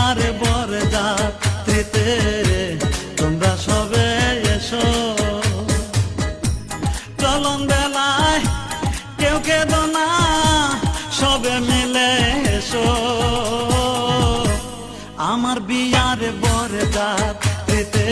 আর বরযাত্রীতে তোমরা সবে এসো, চলন বেলায় কেউ কেঁদো না, সবে মিলে এসো। আমার বিয়ার বরযাত্রীতে